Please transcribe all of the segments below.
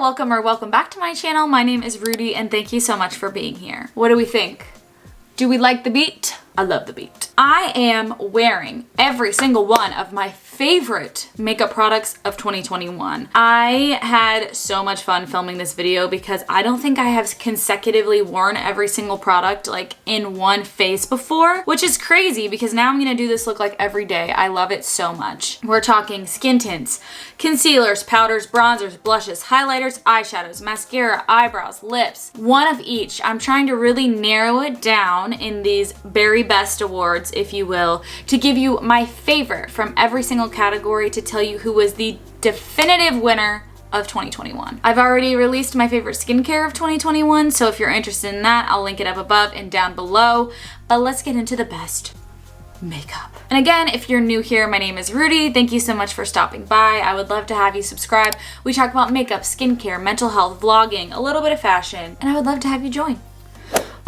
welcome or welcome back to my channel. My name is Rudi and thank you so much for being here. What do we think? Do we like the beat? I love the beat. I am wearing every single one of my favorite makeup products of 2021. I had so much fun filming this video because I don't think I have consecutively worn every single product like in one face before, which is crazy because now I'm gonna do this look like every day. I love it so much. We're talking skin tints, concealers, powders, bronzers, blushes, highlighters, eyeshadows, mascara, eyebrows, lips, one of each. I'm trying to really narrow it down in these Berry Best Awards, if you will, to give you my favorite from every single category to tell you who was the definitive winner of 2021. I've already released my favorite skincare of 2021, so if you're interested in that, I'll link it up above and down below. But let's get into the best makeup. And again, if you're new here, my name is Rudi. Thank you so much for stopping by. I would love to have you subscribe. We talk about makeup, skincare, mental health, vlogging, a little bit of fashion, and I would love to have you join.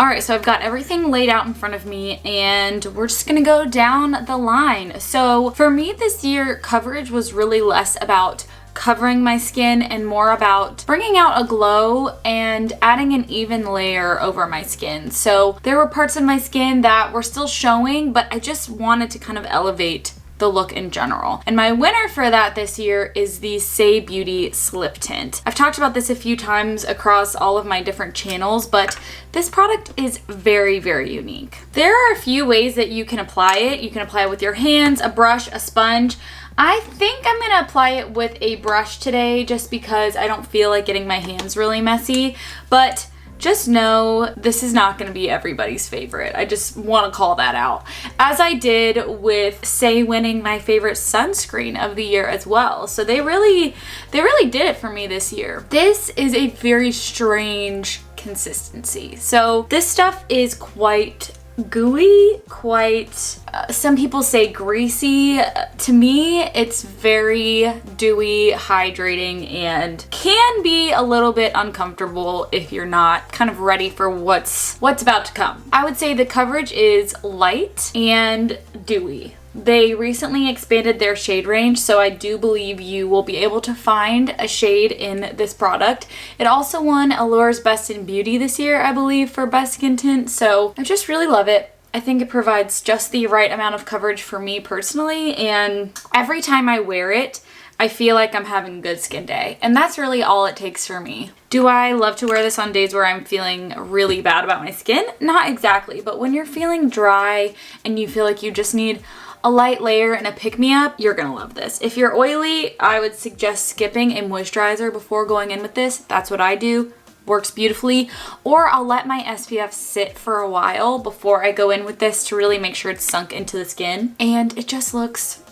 All right, so I've got everything laid out in front of me and we're just gonna go down the line. So for me this year, coverage was really less about covering my skin and more about bringing out a glow and adding an even layer over my skin. So there were parts of my skin that were still showing, but I just wanted to kind of elevate the look in general. And my winner for that this year is the Say Beauty Slip Tint. I've talked about this a few times across all of my different channels, but this product is very, very unique. There are a few ways that you can apply it. You can apply it with your hands, a brush, a sponge. I think I'm gonna apply it with a brush today just because I don't feel like getting my hands really messy, but just know this is not gonna be everybody's favorite. I just wanna call that out. As I did with Say winning my favorite sunscreen of the year as well. So they really did it for me this year. This is a very strange consistency. So this stuff is quite gooey, quite, some people say greasy. To me, it's very dewy, hydrating, and can be a little bit uncomfortable if you're not kind of ready for what's about to come. I would say the coverage is light and dewy. They recently expanded their shade range, so I do believe you will be able to find a shade in this product. It also won Allure's Best in Beauty this year, I believe, for Best Skin Tint, so I just really love it. I think it provides just the right amount of coverage for me personally, and every time I wear it, I feel like I'm having a good skin day, and that's really all it takes for me. Do I love to wear this on days where I'm feeling really bad about my skin? Not exactly, but when you're feeling dry and you feel like you just need a light layer and a pick-me-up, you're gonna love this. If you're oily, I would suggest skipping a moisturizer before going in with this. That's what I do. Works beautifully. Or I'll let my SPF sit for a while before I go in with this to really make sure it's sunk into the skin. And it just looks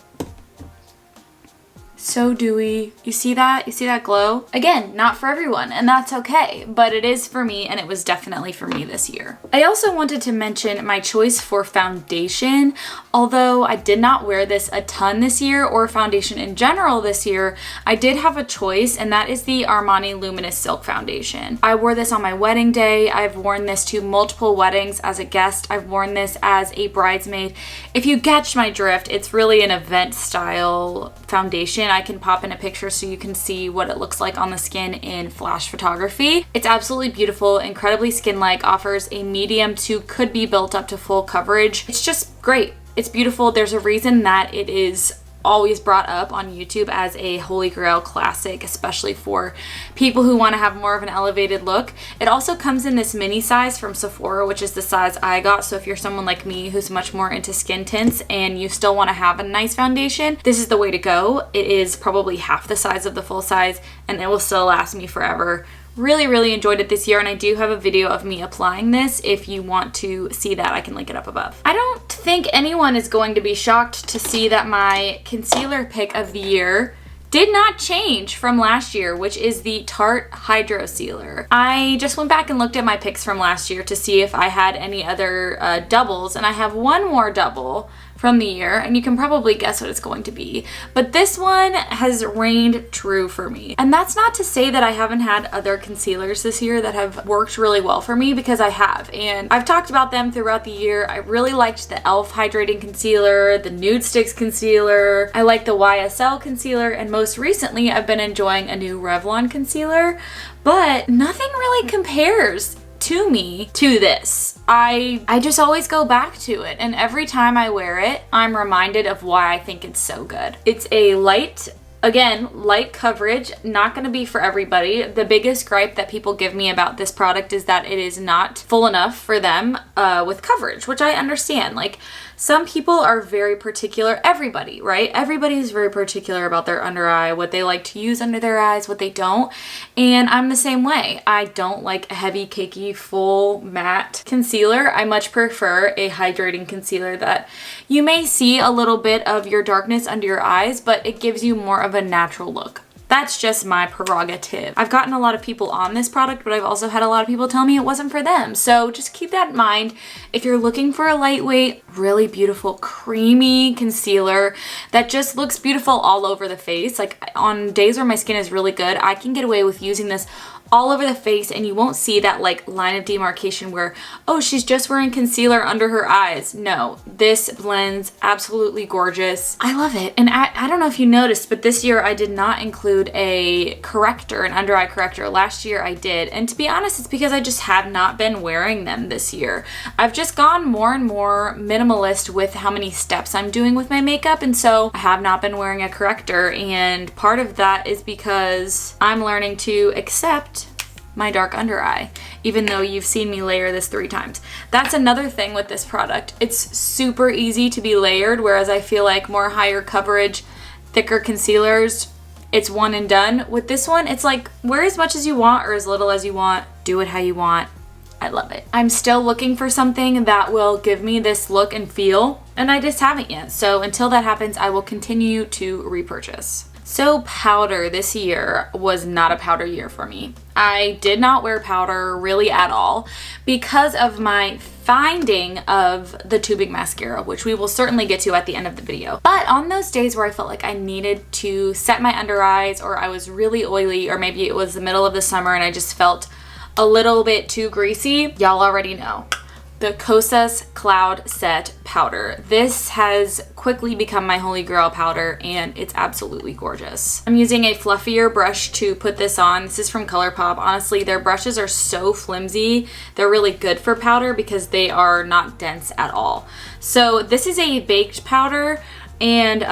so dewy. You see that? You see that glow? Again, not for everyone, and that's okay, but it is for me, and it was definitely for me this year. I also wanted to mention my choice for foundation. Although I did not wear this a ton this year, or foundation in general this year, I did have a choice, and that is the Armani Luminous Silk Foundation. I wore this on my wedding day. I've worn this to multiple weddings as a guest. I've worn this as a bridesmaid. If you catch my drift, it's really an event style foundation. I can pop in a picture so you can see what it looks like on the skin in flash photography. It's absolutely beautiful, incredibly skin-like, offers a medium to could be built up to full coverage. It's just great. It's beautiful. There's a reason that it is always brought up on YouTube as a holy grail classic, especially for people who want to have more of an elevated look. It also comes in this mini size from Sephora, which is the size I got. So if you're someone like me who's much more into skin tints and you still want to have a nice foundation, this is the way to go. It is probably half the size of the full size and it will still last me forever. Really enjoyed it this year, and I do have a video of me applying this. If you want to see that, I can link it up above. I don't think anyone is going to be shocked to see that my concealer pick of the year did not change from last year, which is the Tarte Hydro Sealer. I just went back and looked at my picks from last year to see if I had any other doubles, and I have one more double from the year, and you can probably guess what it's going to be. But this one has reigned true for me. And that's not to say that I haven't had other concealers this year that have worked really well for me, because I have. And I've talked about them throughout the year. I really liked the e.l.f. Hydrating Concealer, the Nude Sticks Concealer. I like the YSL Concealer, and most recently I've been enjoying a new Revlon concealer, but nothing really compares to me to this. I just always go back to it, and every time I wear it, I'm reminded of why I think it's so good. It's a light, again, light coverage, not going to be for everybody. The biggest gripe that people give me about this product is that it is not full enough for them with coverage, which I understand. Like, some people are very particular, everybody, right? Everybody is very particular about their under eye, what they like to use under their eyes, what they don't. And I'm the same way. I don't like a heavy, cakey, full matte concealer. I much prefer a hydrating concealer that you may see a little bit of your darkness under your eyes, but it gives you more of a natural look. That's just my prerogative. I've gotten a lot of people on this product, but I've also had a lot of people tell me it wasn't for them. So just keep that in mind. If you're looking for a lightweight, really beautiful, creamy concealer that just looks beautiful all over the face, like on days where my skin is really good, I can get away with using this all over the face, and you won't see that like line of demarcation where, oh, she's just wearing concealer under her eyes. No, this blends absolutely gorgeous. I love it. And I don't know if you noticed, but this year I did not include a corrector, an under eye corrector. Last year I did, and to be honest, it's because I just have not been wearing them this year. I've just gone more and more minimalist with how many steps I'm doing with my makeup, and so I have not been wearing a corrector, and part of that is because I'm learning to accept my dark under eye, even though you've seen me layer this 3 times. That's another thing with this product. It's super easy to be layered, whereas I feel like more higher coverage, thicker concealers, it's one and done. With this one, it's like wear as much as you want or as little as you want, do it how you want. I love it. I'm still looking for something that will give me this look and feel, and I just haven't yet. So until that happens, I will continue to repurchase. So powder this year was not a powder year for me. I did not wear powder really at all because of my finding of the tubing mascara, which we will certainly get to at the end of the video. But on those days where I felt like I needed to set my under eyes, or I was really oily, or maybe it was the middle of the summer and I just felt a little bit too greasy, y'all already know. The Kosas Cloud Set Powder. This has quickly become my holy grail powder, and it's absolutely gorgeous. I'm using a fluffier brush to put this on. This is from ColourPop. Honestly, their brushes are so flimsy. They're really good for powder because they are not dense at all. So this is a baked powder, and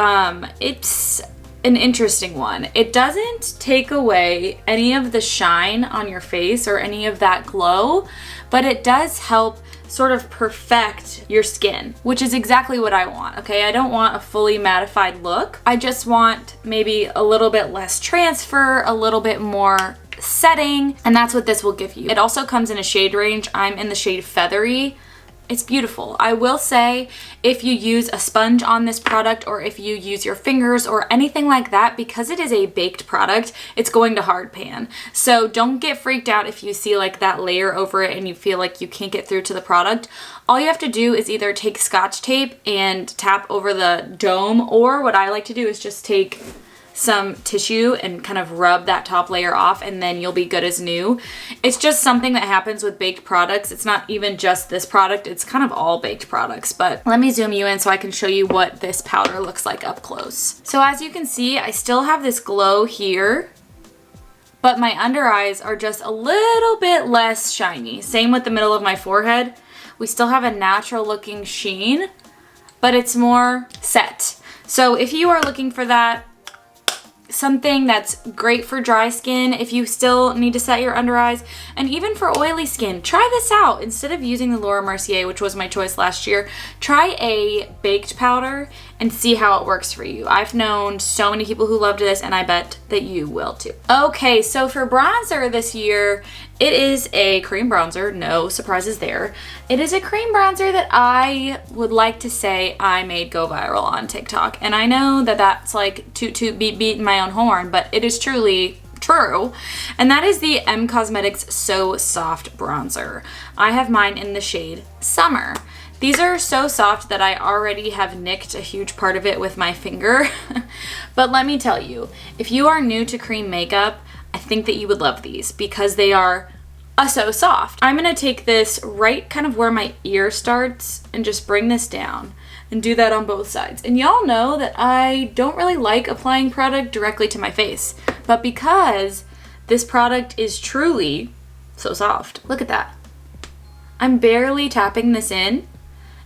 it's an interesting one. It doesn't take away any of the shine on your face or any of that glow, but it does help sort of perfect your skin, which is exactly what I want, okay? I don't want a fully mattified look. I just want maybe a little bit less transfer, a little bit more setting, and that's what this will give you. It also comes in a shade range. I'm in the shade Feathery. It's beautiful. I will say, if you use a sponge on this product, or if you use your fingers or anything like that, because it is a baked product, it's going to hard pan. So don't get freaked out if you see like that layer over it and you feel like you can't get through to the product. All you have to do is either take Scotch tape and tap over the dome, or what I like to do is just take some tissue and kind of rub that top layer off, and then you'll be good as new. It's just something that happens with baked products. It's not even just this product, it's kind of all baked products. But let me zoom you in so I can show you what this powder looks like up close. So as you can see, I still have this glow here, but my under eyes are just a little bit less shiny. Same with the middle of my forehead. We still have a natural looking sheen, but it's more set. So if you are looking for that, something that's great for dry skin, if you still need to set your under eyes, and even for oily skin, try this out. Instead of using the Laura Mercier, which was my choice last year, try a baked powder and see how it works for you. I've known so many people who loved this, and I bet that you will too. Okay, so for bronzer this year, it is a cream bronzer, no surprises there. It is a cream bronzer that I would like to say I made go viral on TikTok. And I know that that's like toot beat in my own horn, but it is truly true. And that is the M Cosmetics So Soft Bronzer. I have mine in the shade Summer. These are so soft that I already have nicked a huge part of it with my finger. But let me tell you, if you are new to cream makeup, I think that you would love these because they are so soft. I'm gonna take this right kind of where my ear starts and just bring this down and do that on both sides. And y'all know that I don't really like applying product directly to my face, but because this product is truly so soft, look at that. I'm barely tapping this in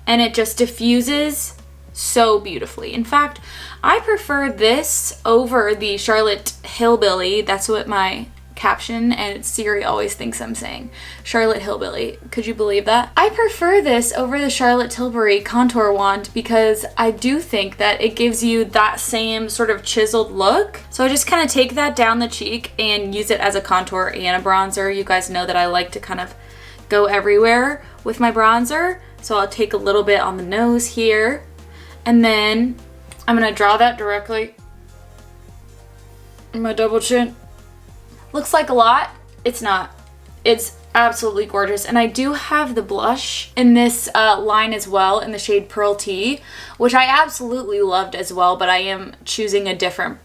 and it just diffuses so beautifully. In fact, I prefer this over the Charlotte Hillbilly. That's what my caption and Siri always thinks I'm saying. Charlotte Hillbilly. Could you believe that? I prefer this over the Charlotte Tilbury contour wand because I do think that it gives you that same sort of chiseled look. So I just kind of take that down the cheek and use it as a contour and a bronzer. You guys know that I like to kind of go everywhere with my bronzer. So I'll take a little bit on the nose here and then I'm gonna draw that directly in my double chin. Looks like a lot. It's not. It's absolutely gorgeous. And I do have the blush in this line as well in the shade Pearl Tea, which I absolutely loved as well, but I am choosing a different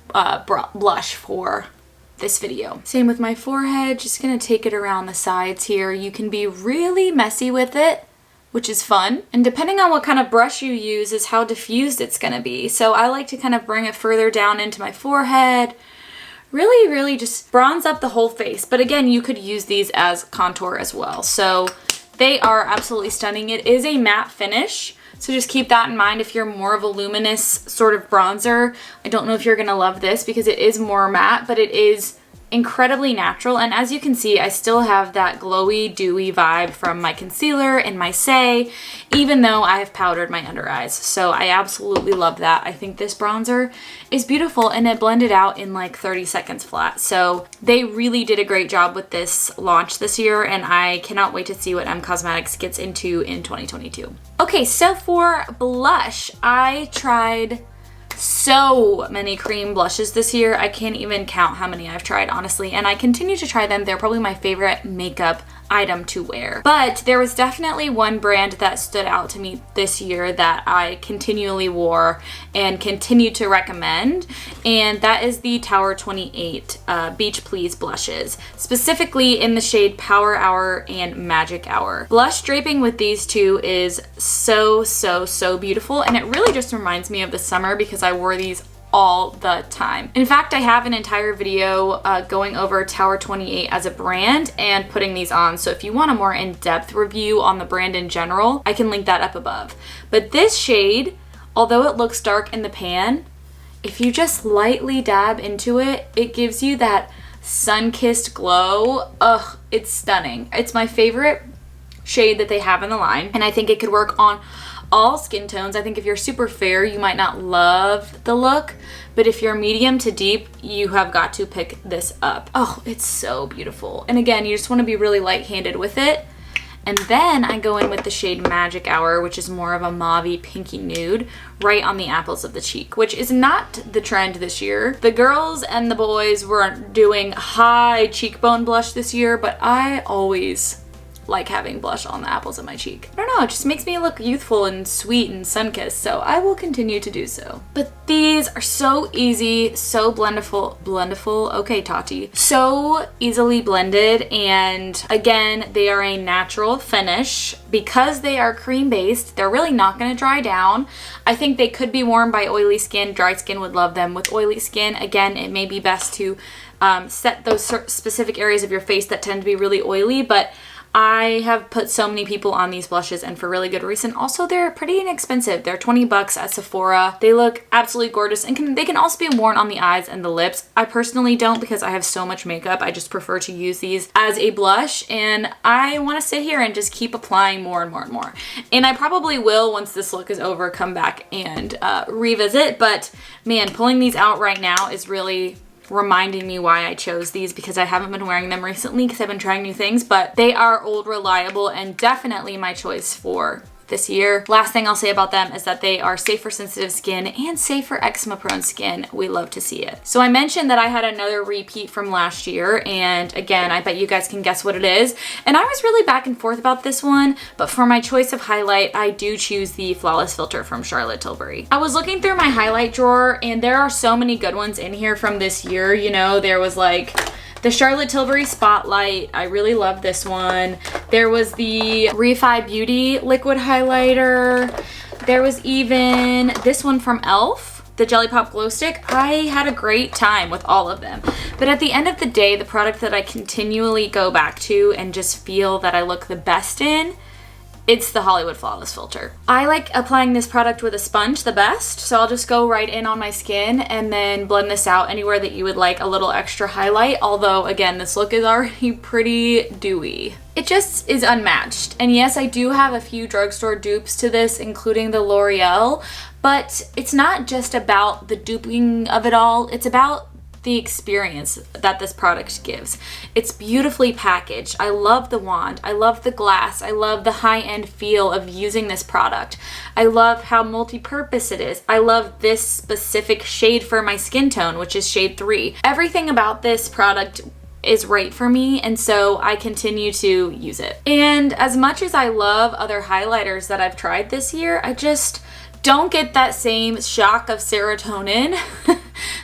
blush for this video. Same with my forehead. Just gonna take it around the sides here. You can be really messy with it, which is fun. And depending on what kind of brush you use is how diffused it's gonna be. So I like to kind of bring it further down into my forehead, really just bronze up the whole face. But again, you could use these as contour as well. So they are absolutely stunning. It is a matte finish, so just keep that in mind if you're more of a luminous sort of bronzer. I don't know if you're gonna love this because it is more matte, but it is incredibly natural. And as you can see, I still have that glowy, dewy vibe from my concealer and my Say, even though I have powdered my under eyes. So I absolutely love that. I think this bronzer is beautiful and it blended out in like 30 seconds flat. So they really did a great job with this launch this year and I cannot wait to see what M Cosmetics gets into in 2022. Okay, so for blush, I tried so many cream blushes this year. I can't even count how many I've tried, honestly, and I continue to try them. They're probably my favorite makeup item to wear. But there was definitely one brand that stood out to me this year that I continually wore and continue to recommend, and that is the Tower 28 Beach Please blushes, specifically in the shade Power Hour and Magic Hour. Blush draping with these two is so beautiful, and it really just reminds me of the summer because I wore these all the time. In fact, I have an entire video going over Tower 28 as a brand and putting these on. So if you want a more in-depth review on the brand in general, I can link that up above. But this shade, although it looks dark in the pan, if you just lightly dab into it, it gives you that sun-kissed glow. Ugh, it's stunning. It's my favorite shade that they have in the line, and I think it could work on all skin tones. I think if you're super fair, you might not love the look, but if you're medium to deep, you have got to pick this up. Oh, it's so beautiful. And again, you just want to be really light-handed with it. And then I go in with the shade Magic Hour, which is more of a mauve-y pinky nude, right on the apples of the cheek, which is not the trend this year. The girls and the boys were doing high cheekbone blush this year, but I always like having blush on the apples of my cheek. I don't know, it just makes me look youthful and sweet and sun-kissed, so I will continue to do so. But these are so easy, so blendable, okay Tati, so easily blended, and again, they are a natural finish. Because they are cream-based, they're really not gonna dry down. I think they could be worn by oily skin. Dry skin would love them. With oily skin, again, it may be best to set those specific areas of your face that tend to be really oily, but I have put so many people on these blushes and for really good reason. Also, they're pretty inexpensive. They're 20 bucks at Sephora. They look absolutely gorgeous and they can also be worn on the eyes and the lips. I personally don't because I have so much makeup. I just prefer to use these as a blush and I want to sit here and just keep applying more and more and more. And I probably will, once this look is over, come back and revisit. But man, pulling these out right now is really reminding me why I chose these because I haven't been wearing them recently because I've been trying new things, but they are old, reliable, and definitely my choice for this year. Last thing I'll say about them is that they are safe for sensitive skin and safe for eczema prone skin. We love to see it. So I mentioned that I had another repeat from last year, and again, I bet you guys can guess what it is. And I was really back and forth about this one, but for my choice of highlight, I do choose the Flawless Filter from Charlotte Tilbury. I was looking through my highlight drawer, and there are so many good ones in here from this year. You know, there was like the Charlotte Tilbury Spotlight. I really love this one. There was the Refi Beauty liquid highlighter. There was even this one from e.l.f., the Jelly Pop Glow Stick. I had a great time with all of them. But at the end of the day, the product that I continually go back to and just feel that I look the best in, it's the Hollywood Flawless Filter. I like applying this product with a sponge the best, so I'll just go right in on my skin and then blend this out anywhere that you would like a little extra highlight, although again, this look is already pretty dewy. It just is unmatched. And yes, I do have a few drugstore dupes to this, including the L'Oreal, but it's not just about the duping of it all, it's about the experience that this product gives. It's beautifully packaged. I love the wand. I love the glass. I love the high-end feel of using this product. I love how multi-purpose it is. I love this specific shade for my skin tone, which is shade 3. Everything about this product is right for me, and so I continue to use it. And as much as I love other highlighters that I've tried this year, I just don't get that same shock of serotonin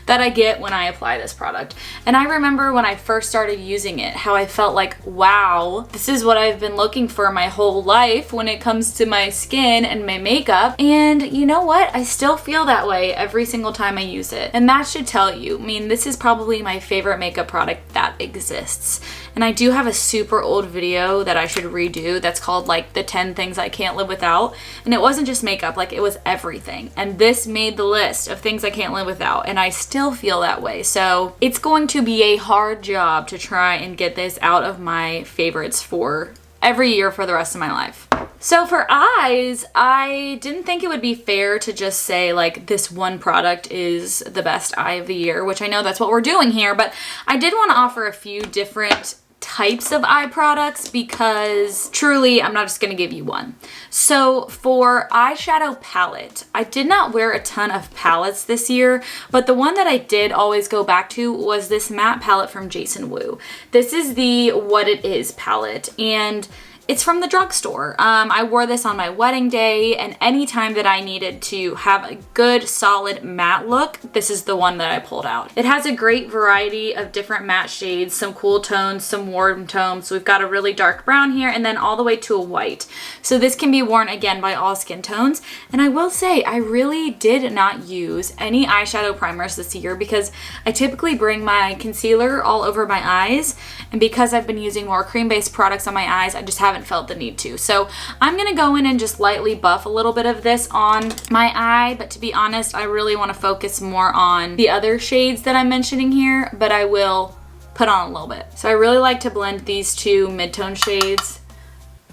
that I get when I apply this product. And I remember when I first started using it, how I felt like, wow, this is what I've been looking for my whole life when it comes to my skin and my makeup. And you know what? I still feel that way every single time I use it. And that should tell you. I mean, this is probably my favorite makeup product that exists. And I do have a super old video that I should redo that's called like the 10 things I can't live without. And it wasn't just makeup, like it was everything. And this made the list of things I can't live without. And I still feel that way. So it's going to be a hard job to try and get this out of my favorites for every year for the rest of my life. So for eyes, I didn't think it would be fair to just say like this one product is the best eye of the year, which I know that's what we're doing here, but I did want to offer a few different types of eye products because truly I'm not just gonna give you one. So for eyeshadow palette, I did not wear a ton of palettes this year, but the one that I did always go back to was this matte palette from Jason Wu. This is the What It Is palette, and it's from the drugstore. I wore this on my wedding day, and anytime that I needed to have a good solid matte look, this is the one that I pulled out. It has a great variety of different matte shades, some cool tones, some warm tones. So we've got a really dark brown here and then all the way to a white. So this can be worn again by all skin tones. And I will say, I really did not use any eyeshadow primers this year because I typically bring my concealer all over my eyes. And because I've been using more cream-based products on my eyes, I just haven't felt the need to. So I'm gonna go in and just lightly buff a little bit of this on my eye, but to be honest, I really wanna focus more on the other shades that I'm mentioning here, but I will put on a little bit. So I really like to blend these two mid-tone shades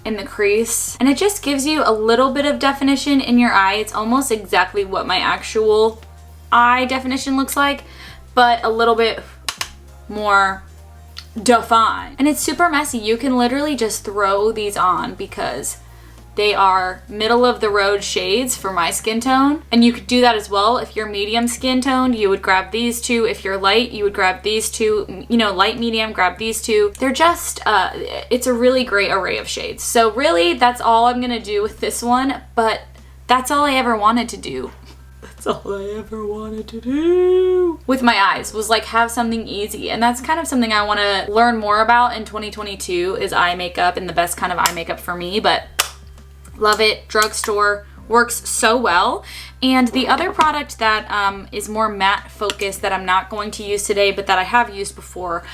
in the crease, and it just gives you a little bit of definition in your eye. It's almost exactly what my actual eye definition looks like, but a little bit more defined. And it's super messy. You can literally just throw these on because they are middle of the road shades for my skin tone. And you could do that as well. If you're medium skin toned, you would grab these two. If you're light, you would grab these two. You know, light, medium, grab these two. They're just, it's a really great array of shades. So really, that's all I'm gonna do with this one, but that's all I ever wanted to do. That's all I ever wanted to do with my eyes, was like have something easy. And that's kind of something I want to learn more about in 2022 is eye makeup and the best kind of eye makeup for me, but love it. Drugstore works so well. And the other product that is more matte focused that I'm not going to use today, but that I have used before,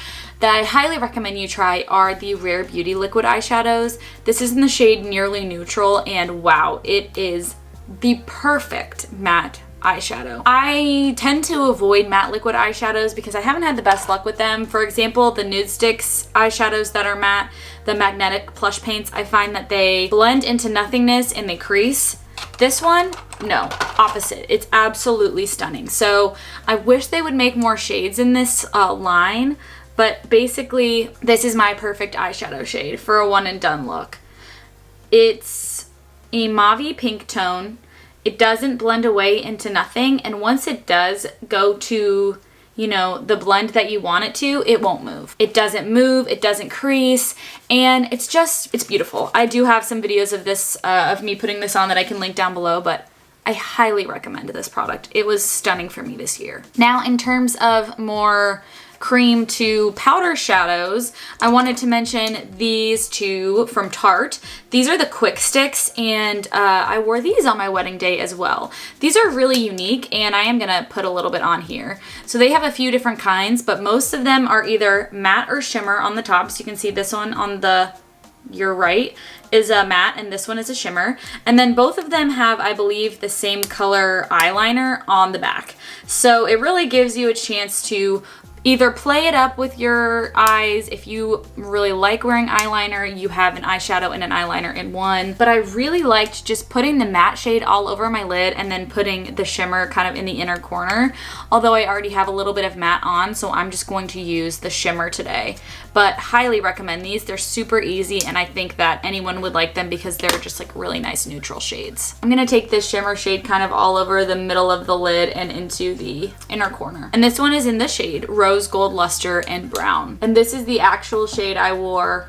that I highly recommend you try are the Rare Beauty liquid eyeshadows. This is in the shade Nearly Neutral, and wow, it is the perfect matte eyeshadow. I tend to avoid matte liquid eyeshadows because I haven't had the best luck with them. For example, the Nude Sticks eyeshadows that are matte, the magnetic plush paints, I find that they blend into nothingness and they crease. This one, no, opposite. It's absolutely stunning. So I wish they would make more shades in this line, but basically this is my perfect eyeshadow shade for a one and done look. It's a mauve pink tone. It doesn't blend away into nothing, and once it does go to, you know, the blend that you want it to, it won't move. It doesn't move, it doesn't crease, and it's beautiful. I do have some videos of this, of me putting this on that I can link down below, but I highly recommend this product. It was stunning for me this year. Now, in terms of more cream to powder shadows, I wanted to mention these two from Tarte. These are the quick sticks, and I wore these on my wedding day as well. These are really unique, and I am gonna put a little bit on here. So they have a few different kinds, but most of them are either matte or shimmer on the top. So you can see this one on your right is a matte, and this one is a shimmer. And then both of them have, I believe, the same color eyeliner on the back. So it really gives you a chance to either play it up with your eyes. If you really like wearing eyeliner, you have an eyeshadow and an eyeliner in one. But I really liked just putting the matte shade all over my lid and then putting the shimmer kind of in the inner corner. Although I already have a little bit of matte on, so I'm just going to use the shimmer today. But highly recommend these. They're super easy, and I think that anyone would like them because they're just like really nice neutral shades. I'm gonna take this shimmer shade kind of all over the middle of the lid and into the inner corner. And this one is in the shade Rose Gold Luster and Brown. And this is the actual shade I wore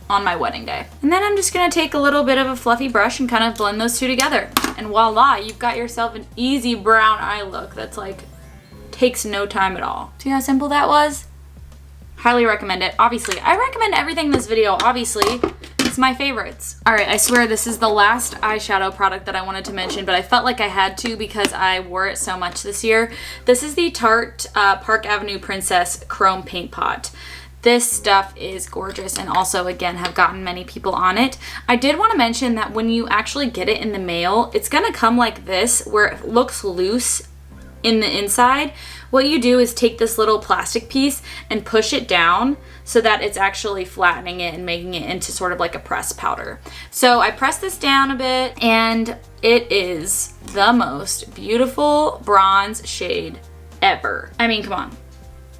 on my wedding day. And then I'm just gonna take a little bit of a fluffy brush and kind of blend those two together. And voila, you've got yourself an easy brown eye look that's like, takes no time at all. See how simple that was? Highly recommend it. Obviously, I recommend everything in this video. Obviously, it's my favorites. All right, I swear this is the last eyeshadow product that I wanted to mention, but I felt like I had to because I wore it so much this year. This is the Tarte Park Avenue Princess Chrome Paint Pot. This stuff is gorgeous, and also, again, have gotten many people on it. I did want to mention that when you actually get it in the mail, it's gonna come like this, where it looks loose in the inside. What you do is take this little plastic piece and push it down so that it's actually flattening it and making it into sort of like a pressed powder. So I pressed this down a bit, and it is the most beautiful bronze shade ever. I mean, come on.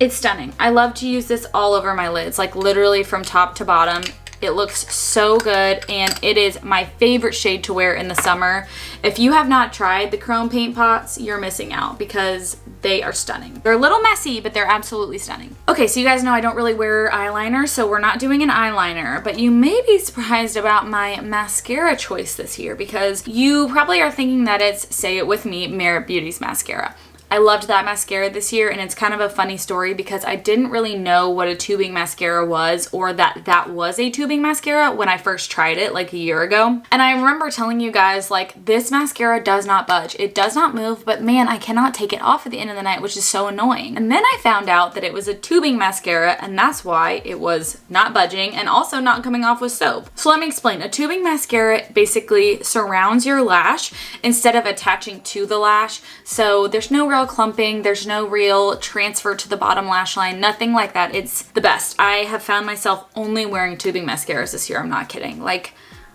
It's stunning. I love to use this all over my lids, like literally from top to bottom. It looks so good, and it is my favorite shade to wear in the summer. If you have not tried the chrome paint pots, you're missing out because they are stunning. They're a little messy, but they're absolutely stunning. Okay, so you guys know I don't really wear eyeliner, so we're not doing an eyeliner, but you may be surprised about my mascara choice this year because you probably are thinking that it's, say it with me, Merit Beauty's mascara. I loved that mascara this year, and it's kind of a funny story because I didn't really know what a tubing mascara was, or that that was a tubing mascara when I first tried it like a year ago. And I remember telling you guys, like, this mascara does not budge. It does not move, but man, I cannot take it off at the end of the night, which is so annoying. And then I found out that it was a tubing mascara, and that's why it was not budging and also not coming off with soap. So let me explain. A tubing mascara basically surrounds your lash instead of attaching to the lash. So there's no real clumping, there's no real transfer to the bottom lash line, nothing like that. It's the best. I have found myself only wearing tubing mascaras this year. I'm not kidding. Like,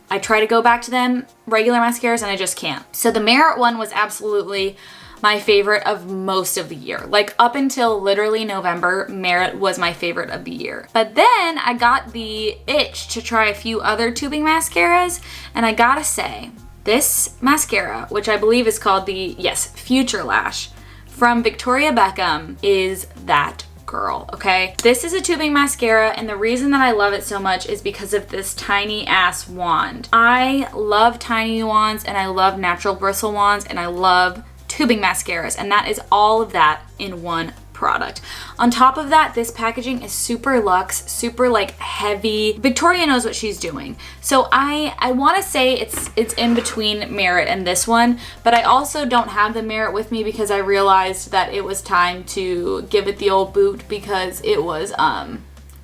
I try to go back to them, regular mascaras, and I just can't. So the Merit one was absolutely my favorite of most of the year. Like, up until literally November, Merit was my favorite of the year. But then I got the itch to try a few other tubing mascaras, and I gotta say, this mascara, which I believe is called the, yes, Future Lash, from Victoria Beckham, is that girl, okay? This is a tubing mascara, and the reason that I love it so much is because of this tiny ass wand. I love tiny wands, and I love natural bristle wands, and I love tubing mascaras, and that is all of that in one product. On top of that, this packaging is super luxe, super like heavy. Victoria knows what she's doing. So I want to say it's in between Merit and this one, but I also don't have the Merit with me because I realized that it was time to give it the old boot because it was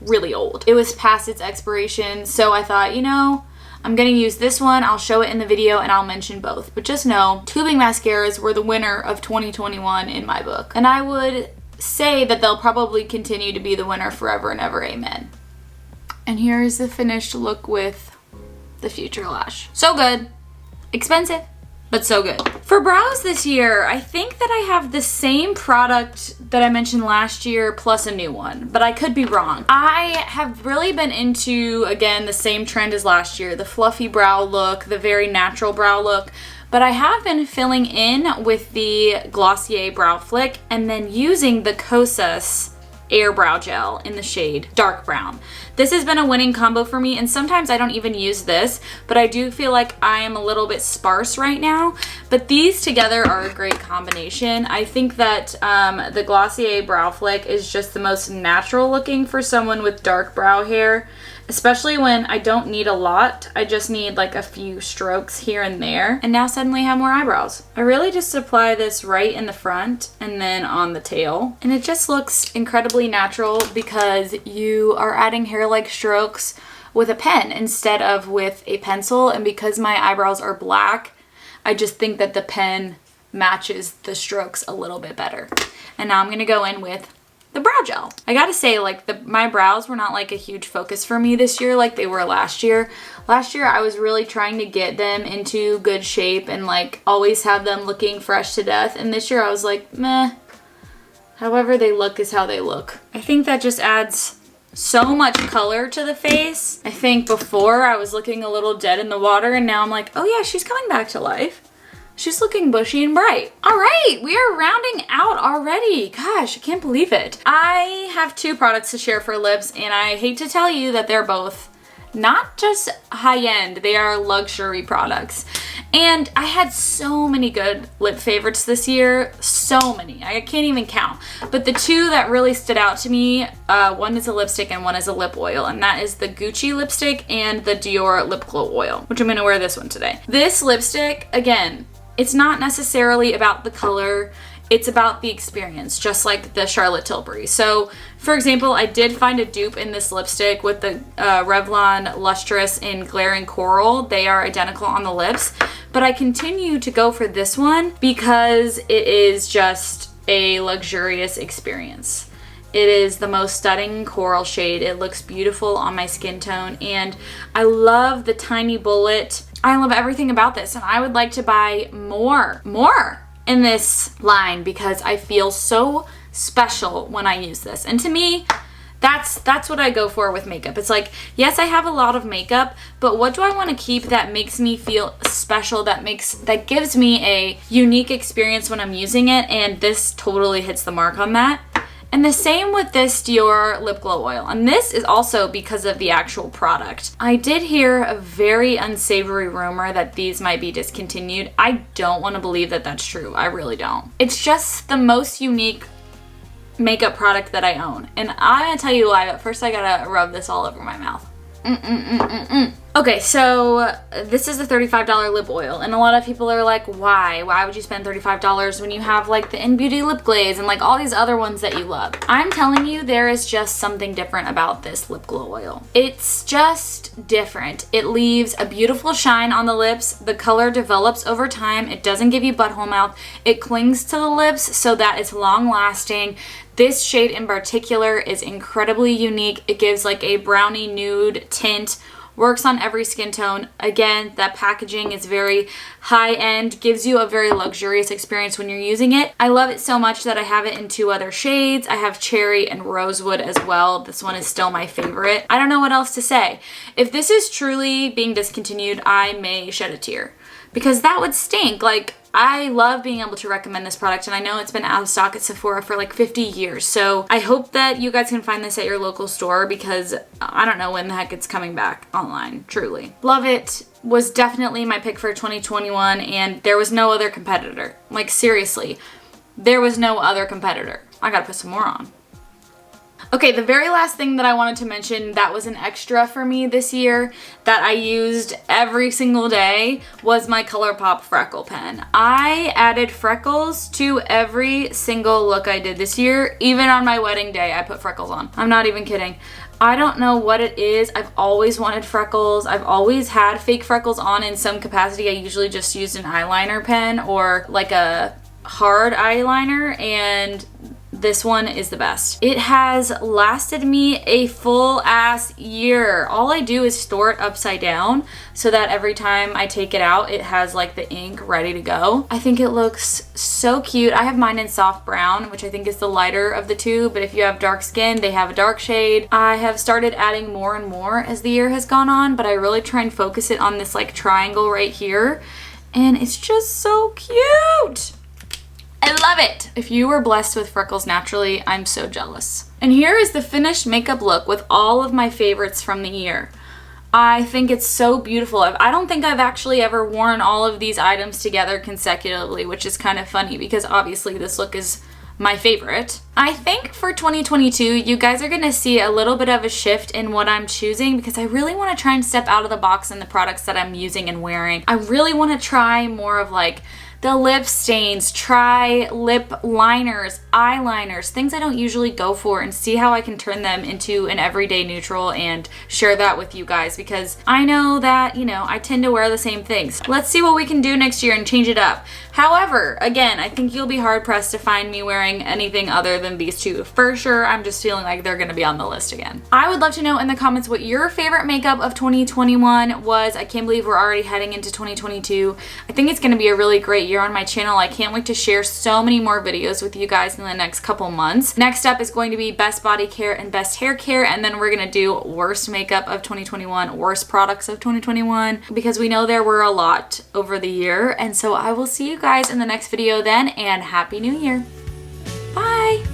really old. It was past its expiration, so I thought, you know, I'm gonna use this one, I'll show it in the video, and I'll mention both. But just know, tubing mascaras were the winner of 2021 in my book. And I would say that they'll probably continue to be the winner forever and ever, amen. And here is the finished look with the Future Lash. So good. Expensive, but so good. For For brows this year, I think that I have the same product that I mentioned last year plus a new one, but I could be wrong. I have really been into, again, the same trend as last year, the fluffy brow look, the very natural brow look, but I have been filling in with the Glossier Brow Flick and then using the Kosas Air Brow Gel in the shade Dark Brown. This has been a winning combo for me, and sometimes I don't even use this, but I do feel like I am a little bit sparse right now, but these together are a great combination. I think that the Glossier Brow Flick is just the most natural looking for someone with dark brow hair, especially when I don't need a lot. I just need like a few strokes here and there, and now suddenly have more eyebrows. I really just apply this right in the front and then on the tail, and it just looks incredibly natural because you are adding hair-like strokes with a pen instead of with a pencil, and because my eyebrows are black, I just think that the pen matches the strokes a little bit better. And now I'm gonna go in with the brow gel. I gotta say, like, my brows were not like a huge focus for me this year like they were last year. Last year I was really trying to get them into good shape and like always have them looking fresh to death, and this year I was like, meh, however they look is how they look. I think that just adds so much color to the face. I think before I was looking a little dead in the water, and now I'm like, oh yeah, she's coming back to life. She's looking bushy and bright. All right, we are rounding out already. Gosh, I can't believe it. I have two products to share for lips, and I hate to tell you that they're both not just high-end, they are luxury products. And I had so many good lip favorites this year, so many, I can't even count. But the two that really stood out to me, one is a lipstick and one is a lip oil, and that is the Gucci lipstick and the Dior lip glow oil, which I'm gonna wear this one today. This lipstick, again, it's not necessarily about the color, it's about the experience, just like the Charlotte Tilbury. So, for example, I did find a dupe in this lipstick with the Revlon Lustrous in Glaring Coral. They are identical on the lips, but I continue to go for this one because it is just a luxurious experience. It is the most stunning coral shade. It looks beautiful on my skin tone, and I love the tiny bullet. I love everything about this, and I would like to buy more in this line because I feel so special when I use this. And to me, that's what I go for with makeup. It's like, yes, I have a lot of makeup, but what do I want to keep that makes me feel special, that gives me a unique experience when I'm using it, and this totally hits the mark on that. And the same with this Dior lip glow oil. And this is also because of the actual product. I did hear a very unsavory rumor that these might be discontinued. I don't want to believe that that's true. I really don't. It's just the most unique makeup product that I own. And I'm gonna tell you why, but first I gotta rub this all over my mouth. Okay, so this is a $35 lip oil, and a lot of people are like, why would you spend $35 when you have like the In Beauty lip glaze and like all these other ones that you love? I'm telling you, there is just something different about this lip glow oil. It's just different. It leaves a beautiful shine on the lips. The color develops over time. It doesn't give you butthole mouth. It clings to the lips so that it's long lasting. This shade in particular is incredibly unique. It gives like a brownie nude tint, works on every skin tone. Again, that packaging is very high end, gives you a very luxurious experience when you're using it. I love it so much that I have it in two other shades. I have cherry and rosewood as well. This one is still my favorite. I don't know what else to say. If this is truly being discontinued, I may shed a tear because that would stink. Like, I love being able to recommend this product, and I know it's been out of stock at Sephora for like 50 years. So I hope that you guys can find this at your local store because I don't know when the heck it's coming back online, truly. Love it. Was definitely my pick for 2021, and there was no other competitor. Like, seriously, there was no other competitor. I gotta put some more on. Okay, the very last thing that I wanted to mention that was an extra for me this year that I used every single day was my ColourPop freckle pen. I added freckles to every single look I did this year. Even on my wedding day, I put freckles on. I'm not even kidding. I don't know what it is. I've always wanted freckles. I've always had fake freckles on in some capacity. I usually just used an eyeliner pen or like a hard eyeliner, and this one is the best. It has lasted me a full ass year. All I do is store it upside down so that every time I take it out, it has like the ink ready to go. I think it looks so cute. I have mine in soft brown, which I think is the lighter of the two, but if you have dark skin, they have a dark shade. I have started adding more and more as the year has gone on, but I really try and focus it on this like triangle right here, and it's just so cute. I love it! If you were blessed with freckles naturally, I'm so jealous. And here is the finished makeup look with all of my favorites from the year. I think it's so beautiful. I don't think I've actually ever worn all of these items together consecutively, which is kind of funny because obviously this look is my favorite. I think for 2022, you guys are gonna see a little bit of a shift in what I'm choosing because I really wanna try and step out of the box in the products that I'm using and wearing. I really wanna try more of like the lip stains, try lip liners, eyeliners, things I don't usually go for, and see how I can turn them into an everyday neutral and share that with you guys because I know that, you know, I tend to wear the same things. Let's see what we can do next year and change it up. However, again, I think you'll be hard pressed to find me wearing anything other than these two. For sure, I'm just feeling like they're gonna be on the list again. I would love to know in the comments what your favorite makeup of 2021 was. I can't believe we're already heading into 2022. I think it's gonna be a really great year on my channel. I can't wait to share so many more videos with you guys in the next couple months. Next up is going to be best body care and best hair care, and then we're gonna do worst makeup of 2021, worst products of 2021, because we know there were a lot over the year. And so I will see you guys in the next video then, and Happy New Year. Bye!